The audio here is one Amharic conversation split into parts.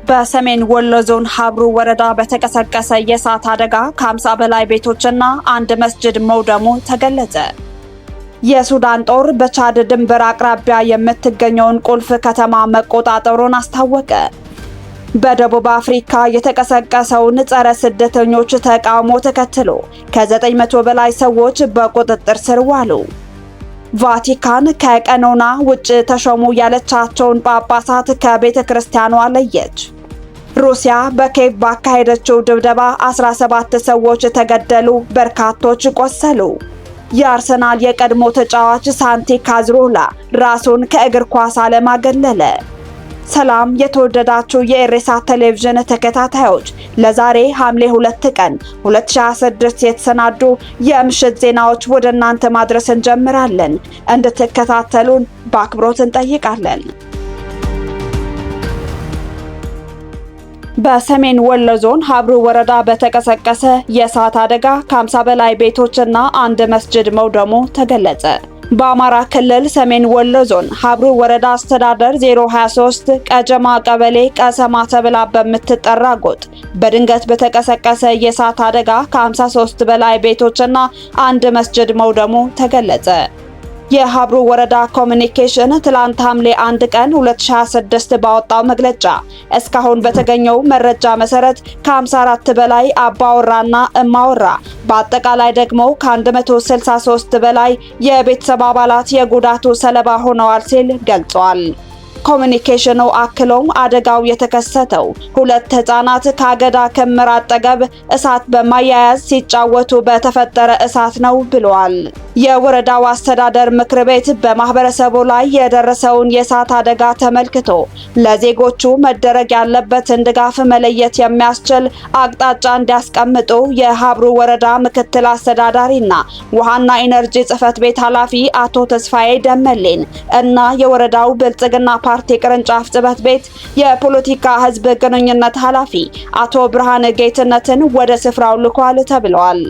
በሰሜን ወሎ ዞን ሀብሩ ወረዳ በተቀሰቀሰ የእሳት አደጋ ከ50 በላይ ቤቶችና አንድ መስጂድ መውደሙ ተገለጸ። የሱዳን ጦር በቻድ ድንበር አቅራቢያ የምትገኘውን ቁልፍ ከተማ መቆጣጠሩን አስታወቀ። በደቡብ አፍሪካ የተቀሰቀሰውን ጸረ ስደተኞች ተቃውሞ ተከትሎ ከ900 በላይ ሰዎች በቁጥጥር ስር ዋሉ። ቫቲካን ከቀኖና ውጭ ተሾሙ ያለቻቸውን ጳጳሳት ከቤተ ክርስቲያኗ ለየች። ሩሲያ በኬቭ ባካሄደችው ድብደባ 17 ሰዎች ተገደሉ፣ በርካቶች ቆሰሉ። የአርሰናል የቀድሞ ተጫዋች ሳንቲ ካዝሮላ ራሱን ከእግር ኳስ ዓለም አገለለ። ሰላም የተወደዳችሁ የኤሬሳ ቴሌቪዥን ተከታታዮች፣ ለዛሬ ሐምሌ 2 ቀን 2026 የተሰናዱ የምሽት ዜናዎች ወደ እናንተ ማድረስ እንጀምራለን። እንድትከታተሉን በአክብሮት እንጠይቃለን። በሰሜን ወሎ ዞን ሀብሩ ወረዳ በተቀሰቀሰ የእሳት አደጋ ከ50 በላይ ቤቶችና አንድ መስጂድ መውደሙ ተገለጸ። በአማራ ክልል ሰሜን ወሎ ዞን ሀብሩ ወረዳ አስተዳደር 023 ቀጀማ ቀበሌ ቀሰማ ተብላ በምትጠራ ጎጥ በድንገት በተቀሰቀሰ የእሳት አደጋ ከ53 በላይ ቤቶችና አንድ መስጂድ መውደሙ ተገለጸ። የሀብሩ ወረዳ ኮሚኒኬሽን ትላንት ሐምሌ 1 ቀን 2026 ባወጣው መግለጫ እስካሁን በተገኘው መረጃ መሰረት ከ54 በላይ አባወራና እማወራ በአጠቃላይ ደግሞ ከ163 በላይ የቤተሰብ አባላት የጉዳቱ ሰለባ ሆነዋል ሲል ገልጿል። ኮሚኒኬሽኑ አክሎም አደጋው የተከሰተው ሁለት ህፃናት ከአገዳ ክምር አጠገብ እሳት በማያያዝ ሲጫወቱ በተፈጠረ እሳት ነው ብለዋል። የወረዳው አስተዳደር ምክር ቤት በማህበረሰቡ ላይ የደረሰውን የእሳት አደጋ ተመልክቶ ለዜጎቹ መደረግ ያለበትን ድጋፍ መለየት የሚያስችል አቅጣጫ እንዲያስቀምጡ የሀብሩ ወረዳ ምክትል አስተዳዳሪና ውሃና ኢነርጂ ጽሕፈት ቤት ኃላፊ አቶ ተስፋዬ ደመሌን እና የወረዳው ብልጽግና ፓርቲ ቅርንጫፍ ጽሕፈት ቤት የፖለቲካ ህዝብ ግንኙነት ኃላፊ አቶ ብርሃነ ጌትነትን ወደ ስፍራው ልኳል ተብለዋል።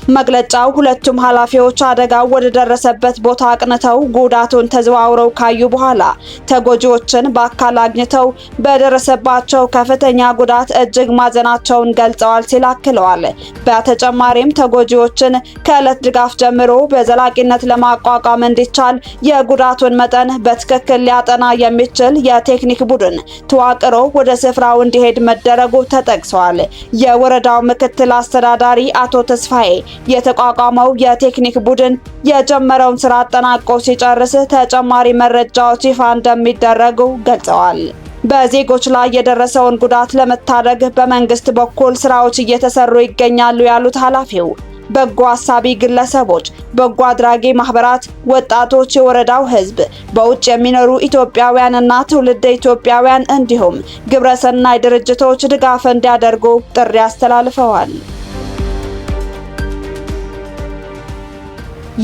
መግለጫው ሁለቱም ኃላፊዎች አደጋው ወደ ደረሰበት ቦታ አቅንተው ጉዳቱን ተዘዋውረው ካዩ በኋላ ተጎጂዎችን በአካል አግኝተው በደረሰባቸው ከፍተኛ ጉዳት እጅግ ማዘናቸውን ገልጸዋል ሲል አክለዋል። በተጨማሪም ተጎጂዎችን ከዕለት ድጋፍ ጀምሮ በዘላቂነት ለማቋቋም እንዲቻል የጉዳቱን መጠን በትክክል ሊያጠና የሚችል የቴክኒክ ቡድን ተዋቅሮ ወደ ስፍራው እንዲሄድ መደረጉ ተጠቅሷል። የወረዳው ምክትል አስተዳዳሪ አቶ ተስፋዬ የተቋቋመው የቴክኒክ ቡድን የጀመረውን ስራ አጠናቆ ሲጨርስ ተጨማሪ መረጃዎች ይፋ እንደሚደረጉ ገልጸዋል። በዜጎች ላይ የደረሰውን ጉዳት ለመታደግ በመንግስት በኩል ስራዎች እየተሰሩ ይገኛሉ ያሉት ኃላፊው በጎ አሳቢ ግለሰቦች፣ በጎ አድራጊ ማህበራት፣ ወጣቶች፣ የወረዳው ህዝብ፣ በውጭ የሚኖሩ ኢትዮጵያውያንና ትውልደ ኢትዮጵያውያን እንዲሁም ግብረሰናይ ድርጅቶች ድጋፍ እንዲያደርጉ ጥሪ አስተላልፈዋል።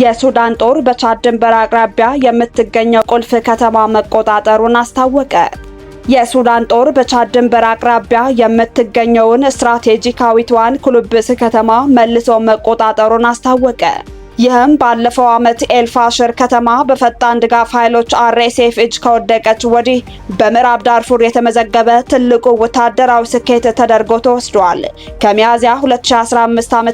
የሱዳን ጦር በቻድ ድንበር አቅራቢያ የምትገኘው ቁልፍ ከተማ መቆጣጠሩን አስታወቀ። የሱዳን ጦር በቻድ ድንበር አቅራቢያ የምትገኘውን ስትራቴጂካዊቷን ኩልብስ ከተማ መልሶ መቆጣጠሩን አስታወቀ። ይህም ባለፈው ዓመት ኤልፋሽር ከተማ በፈጣን ድጋፍ ኃይሎች አርኤስኤፍ እጅ ከወደቀች ወዲህ በምዕራብ ዳርፉር የተመዘገበ ትልቁ ወታደራዊ ስኬት ተደርጎ ተወስዷል። ከሚያዝያ 2015 ዓ.ም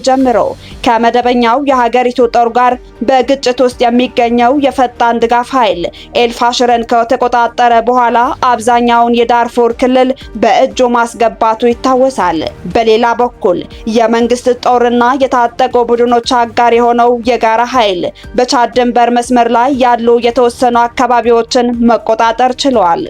ጀምሮ ከመደበኛው የሀገሪቱ ጦር ጋር በግጭት ውስጥ የሚገኘው የፈጣን ድጋፍ ኃይል ኤልፋሽርን ከተቆጣጠረ በኋላ አብዛኛውን የዳርፉር ክልል በእጁ ማስገባቱ ይታወሳል። በሌላ በኩል የመንግስት ጦርና የታጠቁ ቡድኖች አጋር የሆነው የጋራ ኃይል በቻድ ድንበር መስመር ላይ ያሉ የተወሰኑ አካባቢዎችን መቆጣጠር ችሏል።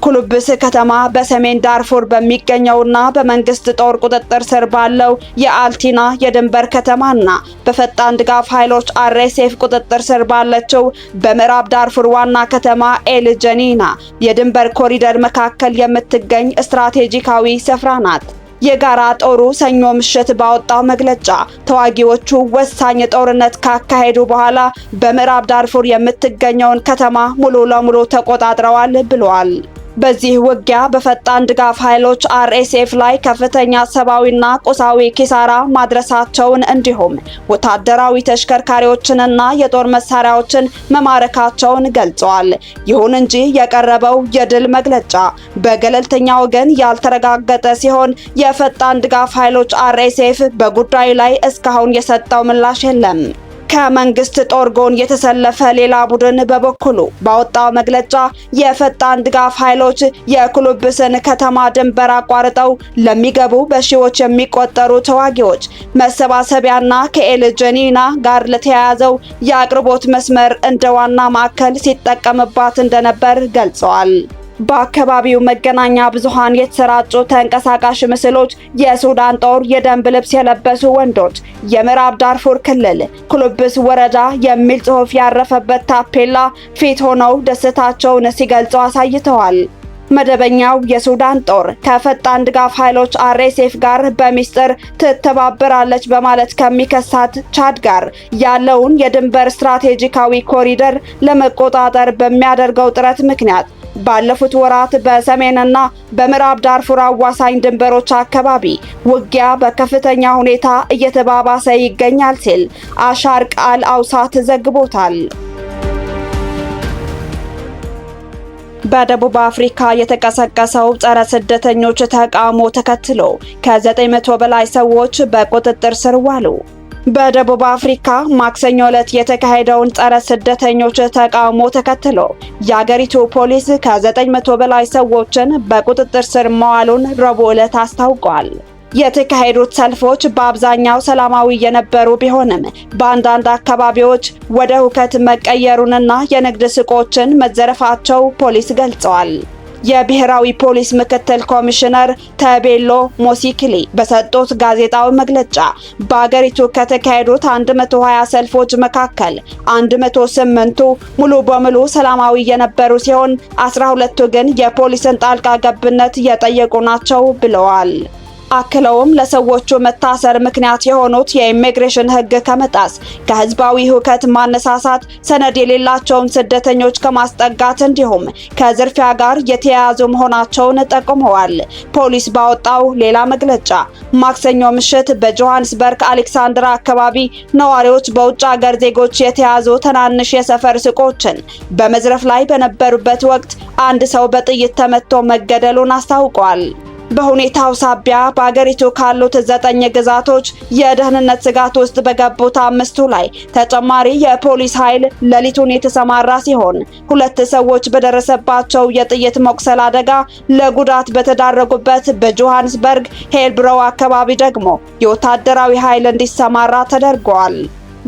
ኩልብስ ከተማ በሰሜን ዳርፉር በሚገኘውና በመንግስት ጦር ቁጥጥር ስር ባለው የአልቲና የድንበር ከተማና በፈጣን ድጋፍ ኃይሎች አርኤስኤፍ ቁጥጥር ስር ባለችው በምዕራብ ዳርፉር ዋና ከተማ ኤል ጀኒና የድንበር ኮሪደር መካከል የምትገኝ ስትራቴጂካዊ ስፍራ ናት። የጋራ ጦሩ ሰኞ ምሽት ባወጣው መግለጫ ተዋጊዎቹ ወሳኝ ጦርነት ካካሄዱ በኋላ በምዕራብ ዳርፉር የምትገኘውን ከተማ ሙሉ ለሙሉ ተቆጣጥረዋል ብለዋል። በዚህ ውጊያ በፈጣን ድጋፍ ኃይሎች RSF ላይ ከፍተኛ ሰብአዊና ቁሳዊ ኪሳራ ማድረሳቸውን እንዲሁም ወታደራዊ ተሽከርካሪዎችንና የጦር መሳሪያዎችን መማረካቸውን ገልጸዋል። ይሁን እንጂ የቀረበው የድል መግለጫ በገለልተኛ ወገን ያልተረጋገጠ ሲሆን የፈጣን ድጋፍ ኃይሎች RSF በጉዳዩ ላይ እስካሁን የሰጠው ምላሽ የለም። ከመንግስት ጦር ጎን የተሰለፈ ሌላ ቡድን በበኩሉ ባወጣው መግለጫ የፈጣን ድጋፍ ኃይሎች የኩሉብስን ከተማ ድንበር አቋርጠው ለሚገቡ በሺዎች የሚቆጠሩ ተዋጊዎች መሰባሰቢያና ከኤል ጀኒና ጋር ለተያያዘው የአቅርቦት መስመር እንደ ዋና ማዕከል ሲጠቀምባት እንደነበር ገልጸዋል። በአካባቢው መገናኛ ብዙሃን የተሰራጩ ተንቀሳቃሽ ምስሎች የሱዳን ጦር የደንብ ልብስ የለበሱ ወንዶች የምዕራብ ዳርፉር ክልል ኩሉብስ ወረዳ የሚል ጽሑፍ ያረፈበት ታፔላ ፊት ሆነው ደስታቸውን ሲገልጹ አሳይተዋል። መደበኛው የሱዳን ጦር ከፈጣን ድጋፍ ኃይሎች RSF ጋር በሚስጥር ትተባበራለች በማለት ከሚከሳት ቻድ ጋር ያለውን የድንበር ስትራቴጂካዊ ኮሪደር ለመቆጣጠር በሚያደርገው ጥረት ምክንያት ባለፉት ወራት በሰሜንና በምዕራብ ዳርፉር አዋሳኝ ድንበሮች አካባቢ ውጊያ በከፍተኛ ሁኔታ እየተባባሰ ይገኛል ሲል አሻርቅ አልአውሳት ዘግቦታል። በደቡብ አፍሪካ የተቀሰቀሰው ጸረ ስደተኞች ተቃውሞ ተከትሎ ከ900 በላይ ሰዎች በቁጥጥር ስር ዋሉ። በደቡብ አፍሪካ ማክሰኞ ዕለት የተካሄደውን ጸረ ስደተኞች ተቃውሞ ተከትሎ የአገሪቱ ፖሊስ ከ900 በላይ ሰዎችን በቁጥጥር ስር መዋሉን ረቡዕ ዕለት አስታውቋል። የተካሄዱት ሰልፎች በአብዛኛው ሰላማዊ የነበሩ ቢሆንም በአንዳንድ አካባቢዎች ወደ ሁከት መቀየሩንና የንግድ ሱቆችን መዘረፋቸው ፖሊስ ገልጸዋል። የብሔራዊ ፖሊስ ምክትል ኮሚሽነር ተቤሎ ሞሲክሊ በሰጡት ጋዜጣዊ መግለጫ በአገሪቱ ከተካሄዱት 120 ሰልፎች መካከል 108ቱ ሙሉ በሙሉ ሰላማዊ የነበሩ ሲሆን 12ቱ ግን የፖሊስን ጣልቃ ገብነት የጠየቁ ናቸው ብለዋል። አክለውም ለሰዎቹ መታሰር ምክንያት የሆኑት የኢሚግሬሽን ሕግ ከመጣስ፣ ከህዝባዊ ሁከት ማነሳሳት፣ ሰነድ የሌላቸውን ስደተኞች ከማስጠጋት እንዲሁም ከዝርፊያ ጋር የተያያዙ መሆናቸውን ጠቁመዋል። ፖሊስ ባወጣው ሌላ መግለጫ ማክሰኞ ምሽት በጆሃንስበርግ አሌክሳንድራ አካባቢ ነዋሪዎች በውጭ ሀገር ዜጎች የተያዙ ትናንሽ የሰፈር ሱቆችን በመዝረፍ ላይ በነበሩበት ወቅት አንድ ሰው በጥይት ተመቶ መገደሉን አስታውቋል። በሁኔታው ሳቢያ በአገሪቱ ካሉት 9 ግዛቶች የደህንነት ስጋት ውስጥ በገቡት 5ቱ ላይ ተጨማሪ የፖሊስ ኃይል ሌሊቱን የተሰማራ ሲሆን 2 ሰዎች በደረሰባቸው የጥይት መቁሰል አደጋ ለጉዳት በተዳረጉበት በጆሃንስበርግ ሄልብሮው አካባቢ ደግሞ የወታደራዊ ኃይል እንዲሰማራ ተደርጓል።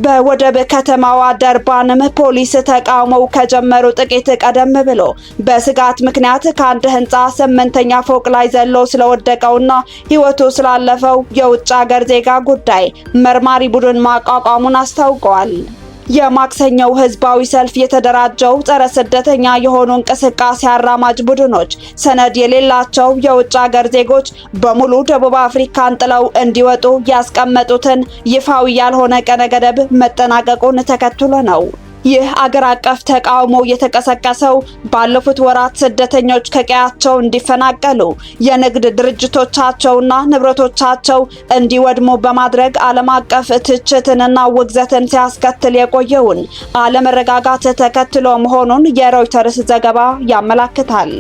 በወደብ ከተማዋ ደርባንም ፖሊስ ተቃውሞው ከጀመሩ ጥቂት ቀደም ብሎ በስጋት ምክንያት ከአንድ ህንፃ 8ኛ ፎቅ ላይ ዘሎ ስለወደቀውና ህይወቱ ስላለፈው የውጭ ሀገር ዜጋ ጉዳይ መርማሪ ቡድን ማቋቋሙን አስታውቀዋል። የማክሰኞው ህዝባዊ ሰልፍ የተደራጀው ጸረ ስደተኛ የሆኑ እንቅስቃሴ አራማጅ ቡድኖች ሰነድ የሌላቸው የውጭ ሀገር ዜጎች በሙሉ ደቡብ አፍሪካን ጥለው እንዲወጡ ያስቀመጡትን ይፋዊ ያልሆነ ቀነ ገደብ መጠናቀቁን ተከትሎ ነው። ይህ አገር አቀፍ ተቃውሞ የተቀሰቀሰው ባለፉት ወራት ስደተኞች ከቀያቸው እንዲፈናቀሉ፣ የንግድ ድርጅቶቻቸውና ንብረቶቻቸው እንዲወድሙ በማድረግ ዓለም አቀፍ ትችትንና ውግዘትን ሲያስከትል የቆየውን አለመረጋጋት ተከትሎ መሆኑን የሮይተርስ ዘገባ ያመለክታል።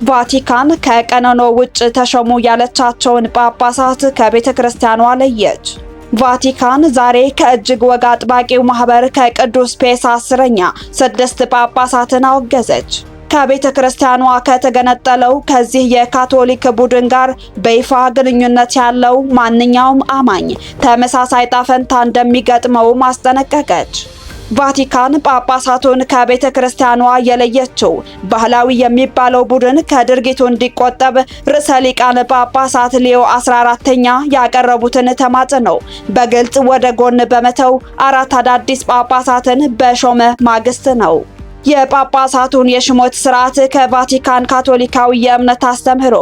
ቫቲካን ከቀኖና ውጭ ተሾሙ ያለቻቸውን ጳጳሳት ከቤተ ክርስቲያኗ ለየች። ቫቲካን ዛሬ ከእጅግ ወግ አጥባቂው ማህበር ከቅዱስ ፒየስ 10ኛ 6 ጳጳሳትን አወገዘች። ከቤተ ክርስቲያኗ ከተገነጠለው ከዚህ የካቶሊክ ቡድን ጋር በይፋ ግንኙነት ያለው ማንኛውም አማኝ ተመሳሳይ ጣፈንታ እንደሚገጥመው ማስጠነቀቀች። ቫቲካን ጳጳሳቱን ከቤተ ክርስቲያኗ የለየችው ባህላዊ የሚባለው ቡድን ከድርጊቱ እንዲቆጠብ ርዕሰ ሊቃነ ጳጳሳት ሊዮ 14ኛ ያቀረቡትን ተማጽኖ በግልጽ ወደ ጎን በመተው 4 አዳዲስ ጳጳሳትን በሾመ ማግስት ነው። የጳጳሳቱን የሽሞት ስርዓት ከቫቲካን ካቶሊካዊ የእምነት አስተምህሮ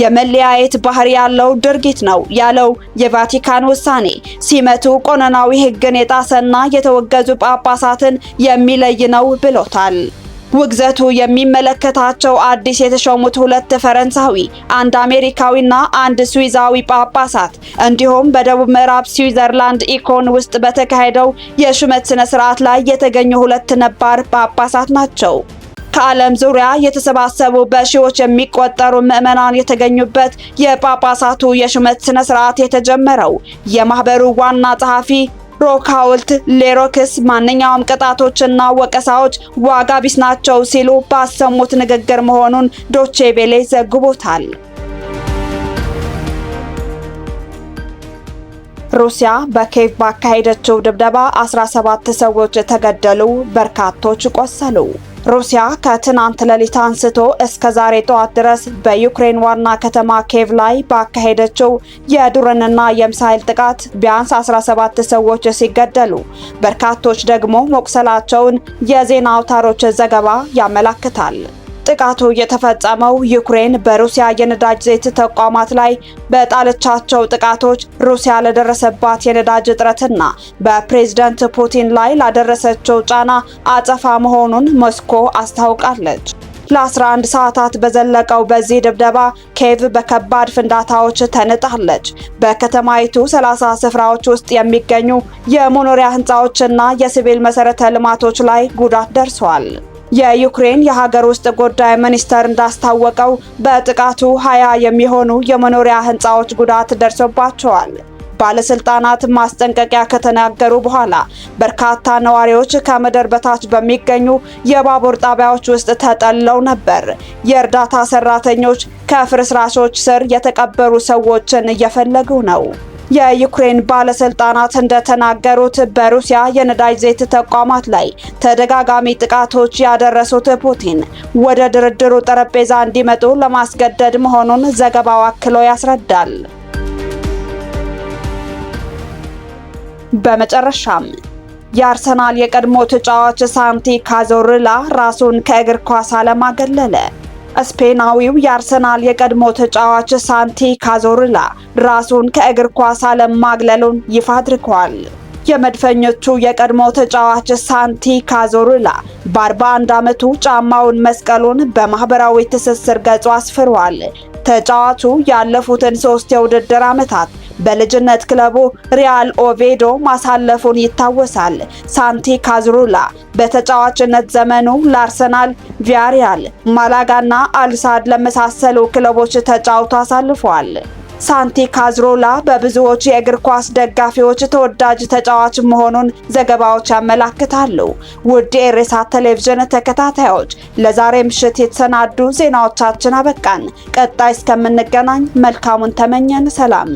የመለያየት ባህሪ ያለው ድርጊት ነው ያለው የቫቲካን ውሳኔ ሲመቱ ቆኖናዊ ሕግን የጣሰና የተወገዙ ጳጳሳትን የሚለይ ነው ብሎታል። ውግዘቱ የሚመለከታቸው አዲስ የተሾሙት 2 ፈረንሳዊ፣ 1 አሜሪካዊና 1 ስዊዛዊ ጳጳሳት እንዲሁም በደቡብ ምዕራብ ስዊዘርላንድ ኢኮን ውስጥ በተካሄደው የሹመት ስነ ስርዓት ላይ የተገኙ 2 ነባር ጳጳሳት ናቸው። ከዓለም ዙሪያ የተሰባሰቡ በሺዎች የሚቆጠሩ ምዕመናን የተገኙበት የጳጳሳቱ የሹመት ስነ ስርዓት የተጀመረው የማህበሩ ዋና ጸሐፊ ሮካውልት ሌሮክስ ማንኛውም ቅጣቶችና ወቀሳዎች ዋጋ ቢስ ናቸው ሲሉ ባሰሙት ንግግር መሆኑን ዶቼ ቬሌ ዘግቦታል። ሩሲያ በኬቭ ባካሄደችው ድብደባ 17 ሰዎች ተገደሉ፣ በርካቶች ቆሰሉ። ሩሲያ ከትናንት ሌሊት አንስቶ እስከ ዛሬ ጠዋት ድረስ በዩክሬን ዋና ከተማ ኬቭ ላይ ባካሄደችው የድሮንና የሚሳኤል ጥቃት ቢያንስ 17 ሰዎች ሲገደሉ በርካቶች ደግሞ መቁሰላቸውን የዜና አውታሮች ዘገባ ያመለክታል። ጥቃቱ የተፈጸመው ዩክሬን በሩሲያ የነዳጅ ዘይት ተቋማት ላይ በጣለቻቸው ጥቃቶች ሩሲያ ለደረሰባት የነዳጅ እጥረትና በፕሬዝዳንት ፑቲን ላይ ላደረሰችው ጫና አጸፋ መሆኑን ሞስኮ አስታውቃለች። ለ11 ሰዓታት በዘለቀው በዚህ ድብደባ ኬቭ በከባድ ፍንዳታዎች ተንጣለች። በከተማይቱ 30 ስፍራዎች ውስጥ የሚገኙ የመኖሪያ ህንፃዎችና የሲቪል መሰረተ ልማቶች ላይ ጉዳት ደርሷል። የዩክሬን የሀገር ውስጥ ጉዳይ ሚኒስቴር እንዳስታወቀው በጥቃቱ 20 የሚሆኑ የመኖሪያ ህንፃዎች ጉዳት ደርሶባቸዋል። ባለስልጣናት ማስጠንቀቂያ ከተናገሩ በኋላ በርካታ ነዋሪዎች ከምድር በታች በሚገኙ የባቡር ጣቢያዎች ውስጥ ተጠልለው ነበር። የእርዳታ ሰራተኞች ከፍርስራሾች ስር የተቀበሩ ሰዎችን እየፈለጉ ነው። የዩክሬን ባለስልጣናት እንደተናገሩት በሩሲያ የነዳጅ ዘይት ተቋማት ላይ ተደጋጋሚ ጥቃቶች ያደረሱት ፑቲን ወደ ድርድሩ ጠረጴዛ እንዲመጡ ለማስገደድ መሆኑን ዘገባው አክሎ ያስረዳል። በመጨረሻም የአርሰናል የቀድሞ ተጫዋች ሳንቲ ካዞርላ ራሱን ከእግር ኳስ ዓለም አገለለ። ስፔናዊው የአርሰናል የቀድሞ ተጫዋች ሳንቲ ካዞርላ ራሱን ከእግር ኳስ ዓለም ማግለሉን ይፋ አድርጓል። የመድፈኞቹ የቀድሞ ተጫዋች ሳንቲ ካዞርላ በ41 ዓመቱ ጫማውን መስቀሉን በማህበራዊ ትስስር ገጹ አስፍሯል። ተጫዋቹ ያለፉትን 3 የውድድር ዓመታት በልጅነት ክለቡ ሪያል ኦቬዶ ማሳለፉን ይታወሳል። ሳንቲ ካዞርላ በተጫዋችነት ዘመኑ ለአርሰናል፣ ቪያሪያል፣ ማላጋና አልሳድ ለመሳሰሉ ክለቦች ተጫውቶ አሳልፏል። ሳንቲ ካዞርላ በብዙዎች የእግር ኳስ ደጋፊዎች ተወዳጅ ተጫዋች መሆኑን ዘገባዎች ያመለክታሉ። ውድ የኢሬሳት ቴሌቪዥን ተከታታዮች ለዛሬ ምሽት የተሰናዱ ዜናዎቻችን አበቃን። ቀጣይ እስከምንገናኝ መልካሙን ተመኘን። ሰላም።